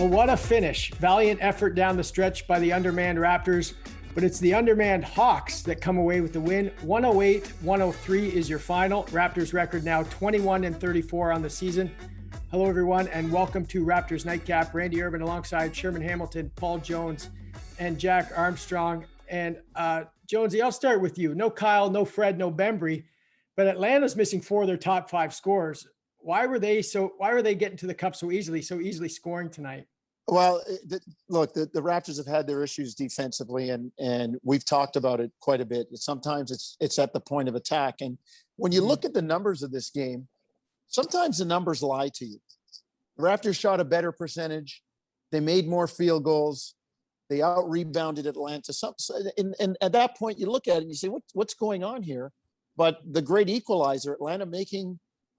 Well, what a finish. Valiant effort down the stretch by the undermanned Raptors, but it's the undermanned Hawks that come away with the win. 108-103 is your final. Raptors record now 21-34 on the season. Hello, everyone, and welcome to Raptors Night Cap. Randy Urban alongside Sherman Hamilton, Paul Jones, and Jack Armstrong. And Jonesy, I'll start with you. No Kyle, no Fred, no Bembry, but Atlanta's missing 4 of their top 5 scorers. Why were they getting to the cup so easily scoring tonight? Well, look, the Raptors have had their issues defensively, and we've talked about it quite a bit. Sometimes it's at the point of attack. And when you look at the numbers of this game, sometimes the numbers lie to you. The Raptors shot a better percentage. They made more field goals. They out-rebounded Atlanta. And at that point, you look at it and you say, what's going on here? But the great equalizer, Atlanta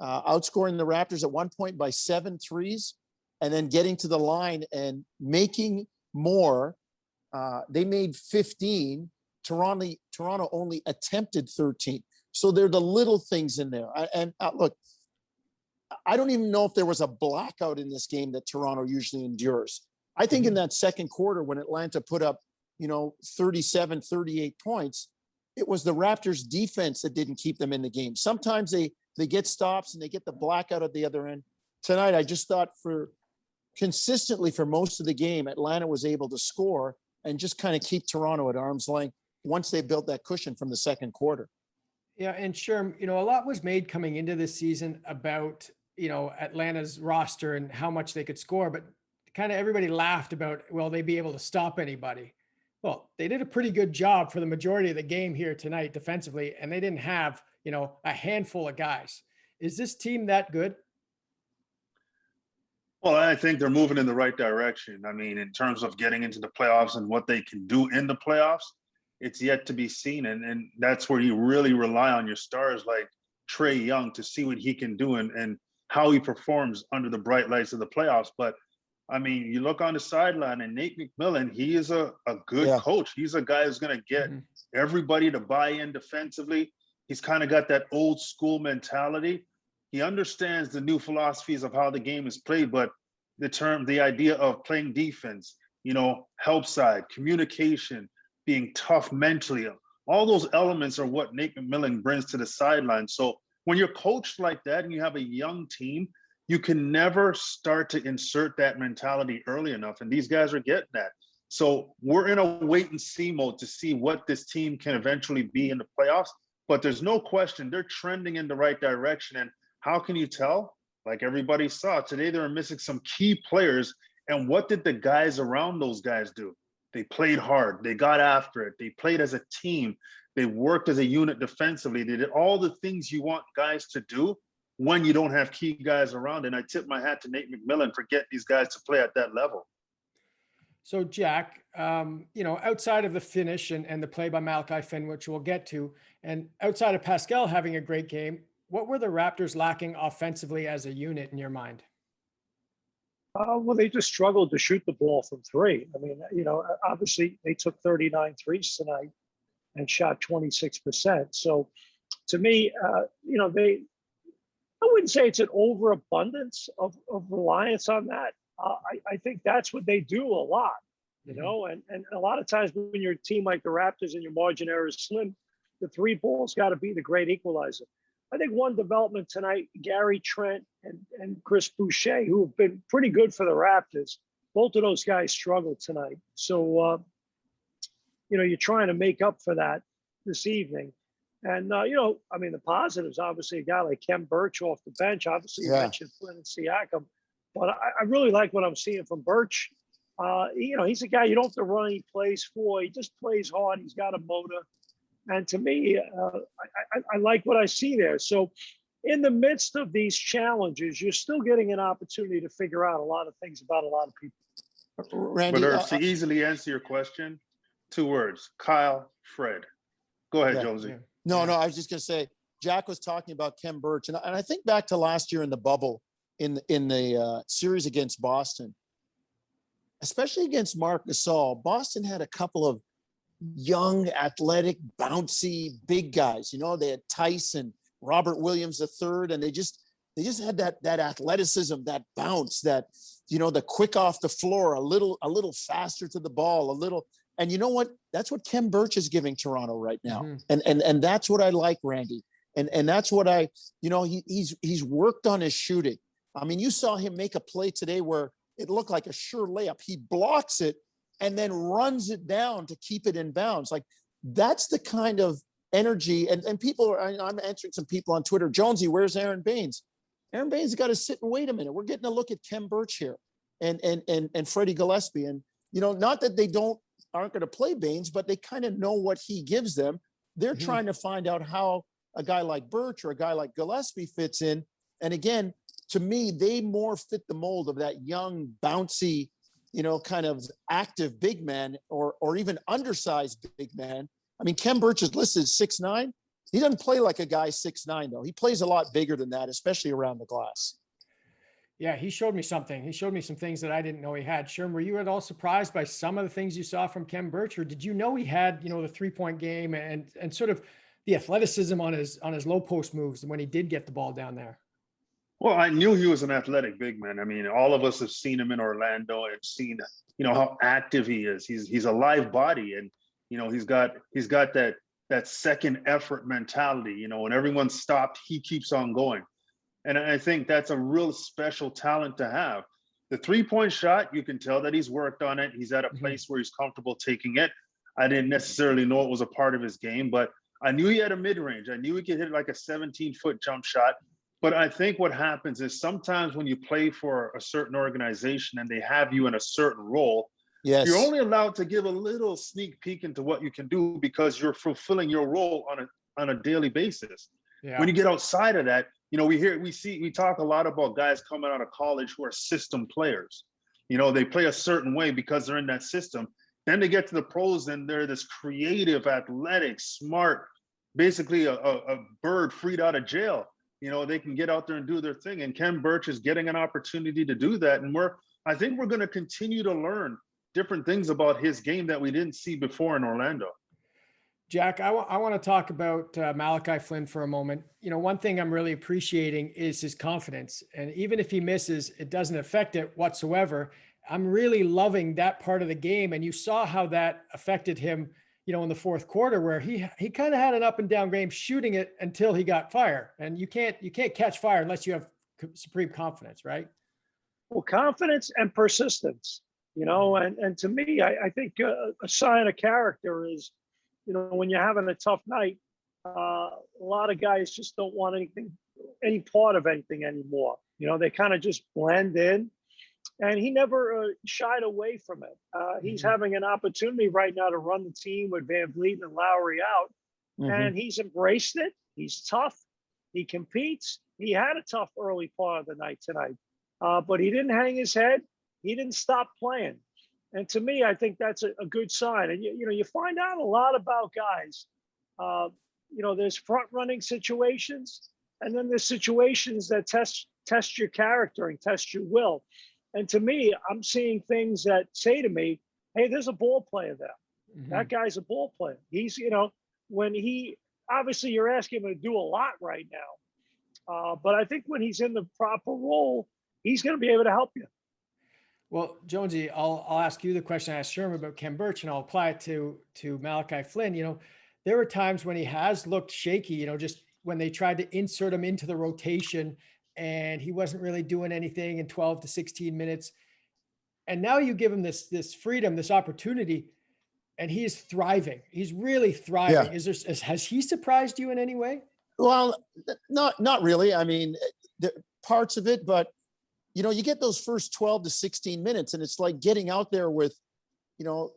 outscoring the Raptors at one point by 7 threes, and then getting to the line and making more. They made 15. Toronto only attempted 13. So they're the little things in there. Look, I don't even know if there was a blackout in this game that Toronto usually endures. I think in that second quarter when Atlanta put up, 37, 38 points, it was the Raptors defense that didn't keep them in the game. Sometimes they get stops and they get the blackout at the other end. Tonight, I just thought consistently for most of the game, Atlanta was able to score and just kind of keep Toronto at arm's length once they built that cushion from the second quarter. Yeah, and Sherm, a lot was made coming into this season about, Atlanta's roster and how much they could score, but kind of everybody laughed about, will they be able to stop anybody? Well, they did a pretty good job for the majority of the game here tonight defensively, and they didn't have, a handful of guys. Is this team that good? Well, I think they're moving in the right direction. I mean, in terms of getting into the playoffs and what they can do in the playoffs, it's yet to be seen. And that's where you really rely on your stars like Trae Young to see what he can do and how he performs under the bright lights of the playoffs. But I mean, you look on the sideline and Nate McMillan, he is a good coach. He's a guy who's going to get everybody to buy in defensively. He's kind of got that old school mentality. He understands the new philosophies of how the game is played, but the idea of playing defense, help side, communication, being tough mentally, all those elements are what Nate McMillan brings to the sideline. So when you're coached like that and you have a young team, you can never start to insert that mentality early enough. And these guys are getting that. So we're in a wait and see mode to see what this team can eventually be in the playoffs. But there's no question they're trending in the right direction. And how can you tell? Like everybody saw today, they were missing some key players. And what did the guys around those guys do? They played hard. They got after it. They played as a team. They worked as a unit defensively. They did all the things you want guys to do when you don't have key guys around. And I tip my hat to Nate McMillan for getting these guys to play at that level. So Jack, outside of the finish and the play by Malachi Flynn, which we'll get to, and outside of Pascal having a great game, what were the Raptors lacking offensively as a unit in your mind? Well, they just struggled to shoot the ball from 3. I mean, obviously they took 39 threes tonight and shot 26%. So to me, I wouldn't say it's an overabundance of reliance on that. I think that's what they do a lot, and a lot of times when you're a team like the Raptors and your margin error is slim, the 3 ball's got to be the great equalizer. I think one development tonight, Gary Trent and Chris Boucher, who have been pretty good for the Raptors, both of those guys struggled tonight. So, you're trying to make up for that this evening. And, the positives, obviously, a guy like Khem Birch off the bench. Obviously, you mentioned Flynn and Siakam. But I really like what I'm seeing from Birch. He's a guy you don't have to run any plays for. He just plays hard. He's got a motor. And to me, I like what I see there. So in the midst of these challenges, you're still getting an opportunity to figure out a lot of things about a lot of people. Randy, but to easily answer your question, 2 words: Kyle, Fred. Go ahead, Josie. No, I was just going to say, Jack was talking about Khem Birch. And I think back to last year in the bubble, in the series against Boston, especially against Marc Gasol. Boston had a couple of young, athletic, bouncy, big guys. They had Tyson, Robert Williams III, and they just had that athleticism, that bounce, that, you know, the quick off the floor, a little faster to the ball, a little. And you know what? That's what Khem Birch is giving Toronto right now. And that's what I like, Randy. And that's what he's worked on his shooting. I mean, you saw him make a play today where it looked like a sure layup. He blocks it and then runs it down to keep it in bounds. Like, that's the kind of energy. And people I'm answering some people on Twitter, Jonesy, where's Aaron Baines? Aaron Baines has got to sit and wait a minute. We're getting a look at Khem Birch here and Freddie Gillespie. And, you know, not that they aren't going to play Baines, but they kind of know what he gives them. They're trying to find out how a guy like Birch or a guy like Gillespie fits in. And again, to me, they more fit the mold of that young, bouncy, you know, kind of active big man or even undersized big man. I mean, Khem Birch is listed 6'9". He doesn't play like a guy 6'9", though. He plays a lot bigger than that, especially around the glass. Yeah, he showed me something. He showed me some things that I didn't know he had. Sherman, were you at all surprised by some of the things you saw from Khem Birch, or did you know he had, you know, the 3-point game and sort of the athleticism on his low post moves when he did get the ball down there? Well, I knew he was an athletic big man. I mean, all of us have seen him in Orlando and seen, you know, how active he is. He's a live body, and, you know, he's got that second effort mentality. You know, when everyone's stopped, he keeps on going. And I think that's a real special talent to have. The 3-point shot, you can tell that he's worked on it. He's at a place where he's comfortable taking it. I didn't necessarily know it was a part of his game, but I knew he had a mid-range. I knew he could hit like a 17-foot jump shot. But I think what happens is sometimes when you play for a certain organization and they have you in a certain role, yes, you're only allowed to give a little sneak peek into what you can do because you're fulfilling your role on a daily basis. Yeah. When you get outside of that, you know, we talk a lot about guys coming out of college who are system players. You know, they play a certain way because they're in that system. Then they get to the pros and they're this creative, athletic, smart, basically a bird freed out of jail. You know, they can get out there and do their thing. And Khem Birch is getting an opportunity to do that. And I think we're going to continue to learn different things about his game that we didn't see before in Orlando. Jack, I want to talk about Malachi Flynn for a moment. You know, one thing I'm really appreciating is his confidence. And even if he misses, it doesn't affect it whatsoever. I'm really loving that part of the game. And you saw how that affected him, you know, in the fourth quarter, where he kind of had an up and down game shooting it until he got fire. And you can't catch fire unless you have supreme confidence, right? Well, confidence and persistence, you know, and to me, I think a sign of character is, you know, when you're having a tough night, a lot of guys just don't want any part of anything anymore. You know, they kind of just blend in. And he never shied away from it. He's having an opportunity right now to run the team with Van Vliet and Lowry out. And he's embraced it. He's tough. He competes. He had a tough early part of the night tonight. But he didn't hang his head. He didn't stop playing. And to me, I think that's a good sign. And, you know, you find out a lot about guys. You know, there's front running situations, and then there's situations that test your character and test your will. And to me, I'm seeing things that say to me, hey, there's a ball player there. That guy's a ball player. He's, you know, obviously you're asking him to do a lot right now. But I think when he's in the proper role, he's going to be able to help you. Well, Jonesy, I'll ask you the question I asked Sherman about Khem Birch, and I'll apply it to Malachi Flynn. You know, there were times when he has looked shaky, you know, just when they tried to insert him into the rotation and he wasn't really doing anything in 12 to 16 minutes. And now you give him this freedom, this opportunity, and he's thriving. He's really thriving. Yeah. Has he surprised you in any way? Well, not really. I mean, parts of it, but you know, you get those first 12 to 16 minutes and it's like getting out there with, you know,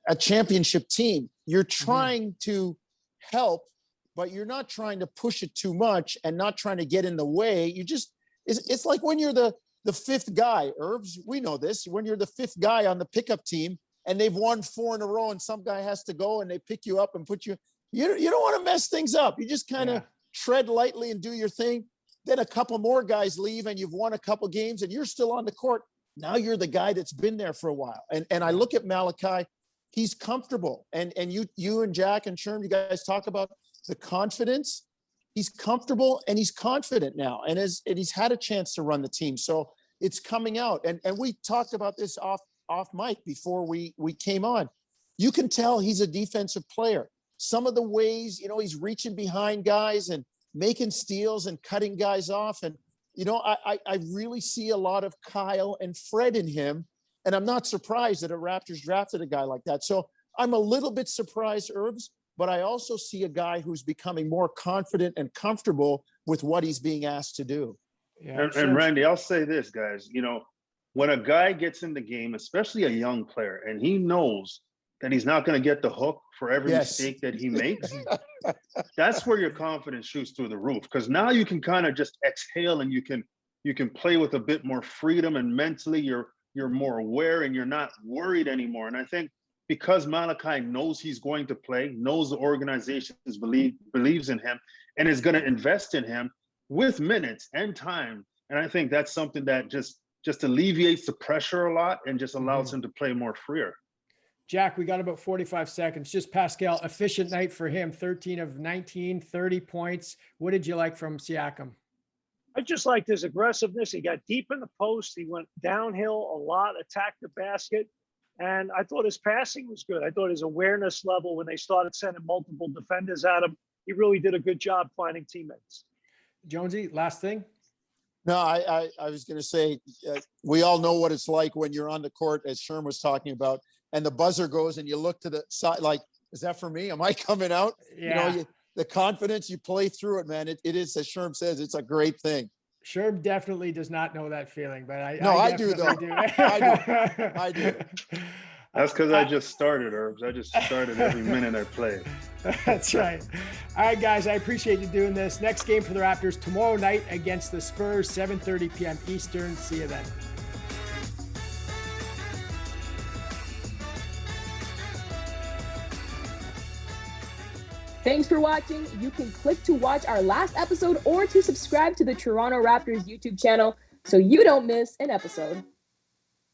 a championship team. You're trying to help, but you're not trying to push it too much and not trying to get in the way. It's like when you're the fifth guy, Herbs, we know this, when you're the fifth guy on the pickup team and they've won 4 in a row and some guy has to go and they pick you up and you don't want to mess things up. You just kind of tread lightly and do your thing. Then a couple more guys leave and you've won a couple games and you're still on the court. Now you're the guy that's been there for a while. And I look at Malachi, he's comfortable. And you and Jack and Sherm, you guys talk about the confidence. he's comfortable and he's confident now, and he's had a chance to run the team. So it's coming out. And we talked about this off mic before we came on. You can tell he's a defensive player. Some of the ways, he's reaching behind guys and making steals and cutting guys off. And, I really see a lot of Kyle and Fred in him. And I'm not surprised that the Raptors drafted a guy like that. So I'm a little bit surprised, Herbs, but I also see a guy who's becoming more confident and comfortable with what he's being asked to do. Yeah, and Randy, I'll say this, guys, when a guy gets in the game, especially a young player, and he knows that he's not going to get the hook for every mistake that he makes, that's where your confidence shoots through the roof. Because now you can kind of just exhale and you can play with a bit more freedom, and mentally you're more aware and you're not worried anymore. And I think because Malachi knows he's going to play, knows the organization believes in him, and is going to invest in him with minutes and time. And I think that's something that just alleviates the pressure a lot and just allows him to play more freer. Jack, we got about 45 seconds. Just Pascal, efficient night for him, 13 of 19, 30 points. What did you like from Siakam? I just liked his aggressiveness. He got deep in the post. He went downhill a lot, attacked the basket. And I thought his passing was good. I thought his awareness level, when they started sending multiple defenders at him, he really did a good job finding teammates. Jonesy, last thing? No, I was going to say, we all know what it's like when you're on the court, as Sherman was talking about, and the buzzer goes and you look to the side, like, is that for me? Am I coming out? Yeah. The confidence, you play through it, man. It is, as Sherman says, it's a great thing. Sherm definitely does not know that feeling, but I do though. I do. That's because I just started, Herbs. I just started every minute I played. That's right. All right, guys, I appreciate you doing this. Next game for the Raptors tomorrow night against the Spurs, 7:30 p.m. Eastern. See you then. Thanks for watching. You can click to watch our last episode or to subscribe to the Toronto Raptors YouTube channel so you don't miss an episode.